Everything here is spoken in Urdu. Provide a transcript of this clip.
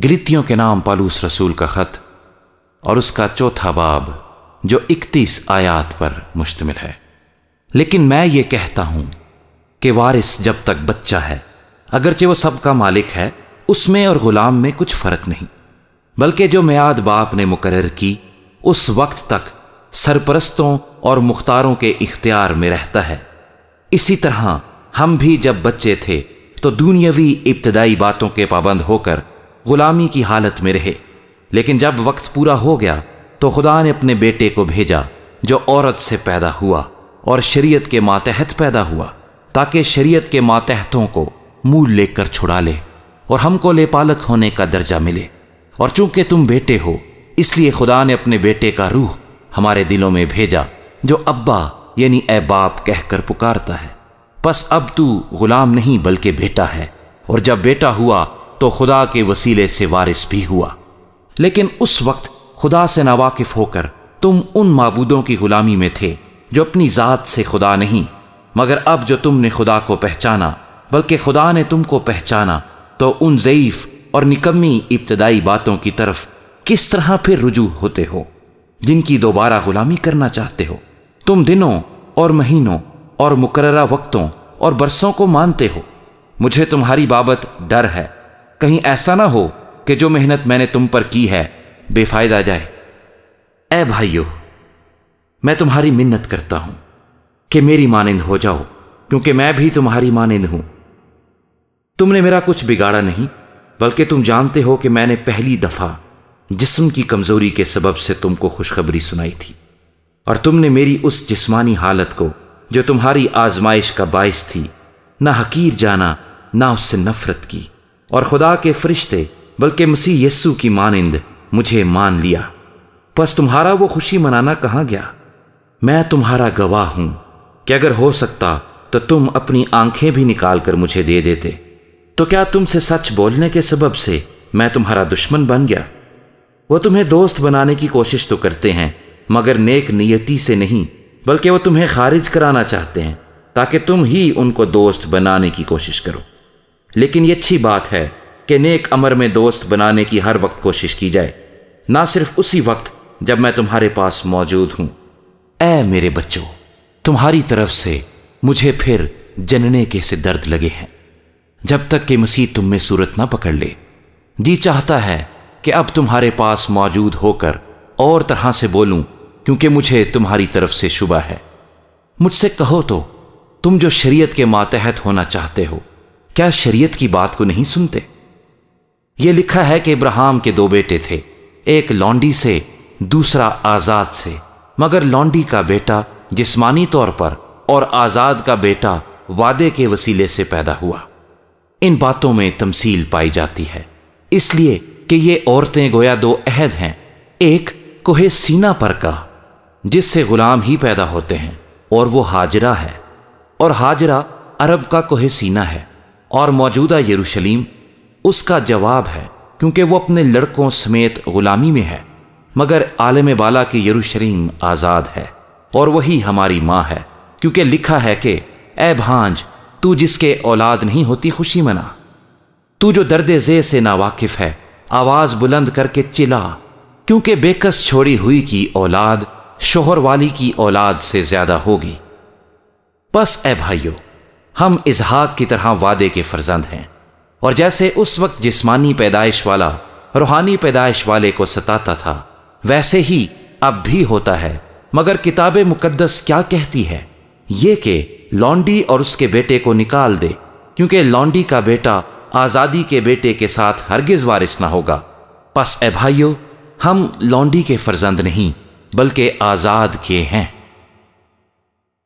گلتیوں کے نام پالوس رسول کا خط اور اس کا چوتھا باب جو 31 آیات پر مشتمل ہے۔ لیکن میں یہ کہتا ہوں کہ وارث جب تک بچہ ہے، اگرچہ وہ سب کا مالک ہے، اس میں اور غلام میں کچھ فرق نہیں، بلکہ جو میعاد باپ نے مقرر کی اس وقت تک سرپرستوں اور مختاروں کے اختیار میں رہتا ہے۔ اسی طرح ہم بھی جب بچے تھے تو دنیاوی ابتدائی باتوں کے پابند ہو کر غلامی کی حالت میں رہے، لیکن جب وقت پورا ہو گیا تو خدا نے اپنے بیٹے کو بھیجا جو عورت سے پیدا ہوا اور شریعت کے ماتحت پیدا ہوا، تاکہ شریعت کے ماتحتوں کو مول لے کر چھڑا لے اور ہم کو لے پالک ہونے کا درجہ ملے۔ اور چونکہ تم بیٹے ہو، اس لیے خدا نے اپنے بیٹے کا روح ہمارے دلوں میں بھیجا جو ابا یعنی اے باپ کہہ کر پکارتا ہے۔ پس اب تو غلام نہیں بلکہ بیٹا ہے، اور جب بیٹا ہوا تو خدا کے وسیلے سے وارث بھی ہوا۔ لیکن اس وقت خدا سے ناواقف ہو کر تم ان معبودوں کی غلامی میں تھے جو اپنی ذات سے خدا نہیں، مگر اب جو تم نے خدا کو پہچانا بلکہ خدا نے تم کو پہچانا، تو ان ضعیف اور نکمی ابتدائی باتوں کی طرف کس طرح پھر رجوع ہوتے ہو جن کی دوبارہ غلامی کرنا چاہتے ہو۔ تم دنوں اور مہینوں اور مقررہ وقتوں اور برسوں کو مانتے ہو۔ مجھے تمہاری بابت ڈر ہے، کہیں ایسا نہ ہو کہ جو محنت میں نے تم پر کی ہے بے فائدہ جائے۔ اے بھائیو، میں تمہاری منت کرتا ہوں کہ میری مانند ہو جاؤ، کیونکہ میں بھی تمہاری مانند ہوں۔ تم نے میرا کچھ بگاڑا نہیں، بلکہ تم جانتے ہو کہ میں نے پہلی دفعہ جسم کی کمزوری کے سبب سے تم کو خوشخبری سنائی تھی، اور تم نے میری اس جسمانی حالت کو جو تمہاری آزمائش کا باعث تھی نہ حقیر جانا نہ اس سے نفرت کی، اور خدا کے فرشتے بلکہ مسیح یسوع کی مانند مجھے مان لیا۔ پس تمہارا وہ خوشی منانا کہاں گیا؟ میں تمہارا گواہ ہوں کہ اگر ہو سکتا تو تم اپنی آنکھیں بھی نکال کر مجھے دے دیتے۔ تو کیا تم سے سچ بولنے کے سبب سے میں تمہارا دشمن بن گیا؟ وہ تمہیں دوست بنانے کی کوشش تو کرتے ہیں، مگر نیک نیتی سے نہیں، بلکہ وہ تمہیں خارج کرانا چاہتے ہیں تاکہ تم ہی ان کو دوست بنانے کی کوشش کرو۔ لیکن یہ اچھی بات ہے کہ نیک امر میں دوست بنانے کی ہر وقت کوشش کی جائے، نہ صرف اسی وقت جب میں تمہارے پاس موجود ہوں۔ اے میرے بچوں، تمہاری طرف سے مجھے پھر جننے کے سے درد لگے ہیں، جب تک کہ مسیح تم میں صورت نہ پکڑ لے۔ جی چاہتا ہے کہ اب تمہارے پاس موجود ہو کر اور طرح سے بولوں، کیونکہ مجھے تمہاری طرف سے شبہ ہے۔ مجھ سے کہو تو تم جو شریعت کے ماتحت ہونا چاہتے ہو، کیا شریعت کی بات کو نہیں سنتے؟ یہ لکھا ہے کہ ابراہیم کے 2 بیٹے تھے، ایک لونڈی سے دوسرا آزاد سے، مگر لونڈی کا بیٹا جسمانی طور پر اور آزاد کا بیٹا وعدے کے وسیلے سے پیدا ہوا۔ ان باتوں میں تمثیل پائی جاتی ہے، اس لیے کہ یہ عورتیں گویا 2 عہد ہیں، ایک کوہ سینا پر کا جس سے غلام ہی پیدا ہوتے ہیں، اور وہ ہاجرہ ہے، اور ہاجرہ عرب کا کوہ سینا ہے، اور موجودہ یروشلیم اس کا جواب ہے، کیونکہ وہ اپنے لڑکوں سمیت غلامی میں ہے، مگر عالم بالا کی یروشلیم آزاد ہے، اور وہی ہماری ماں ہے، کیونکہ لکھا ہے کہ اے بھانج، تو جس کے اولاد نہیں ہوتی خوشی منا۔ تو جو درد ذے سے ناواقف ہے، آواز بلند کر کے چلا، کیونکہ بے کس چھوڑی ہوئی کی اولاد شوہر والی کی اولاد سے زیادہ ہوگی۔ پس اے بھائیو، ہم اسحاق کی طرح وعدے کے فرزند ہیں، اور جیسے اس وقت جسمانی پیدائش والا روحانی پیدائش والے کو ستاتا تھا، ویسے ہی اب بھی ہوتا ہے۔ مگر کتاب مقدس کیا کہتی ہے؟ یہ کہ لونڈی اور اس کے بیٹے کو نکال دے، کیونکہ لونڈی کا بیٹا آزادی کے بیٹے کے ساتھ ہرگز وارث نہ ہوگا۔ پس اے بھائیو، ہم لونڈی کے فرزند نہیں بلکہ آزاد کے ہیں۔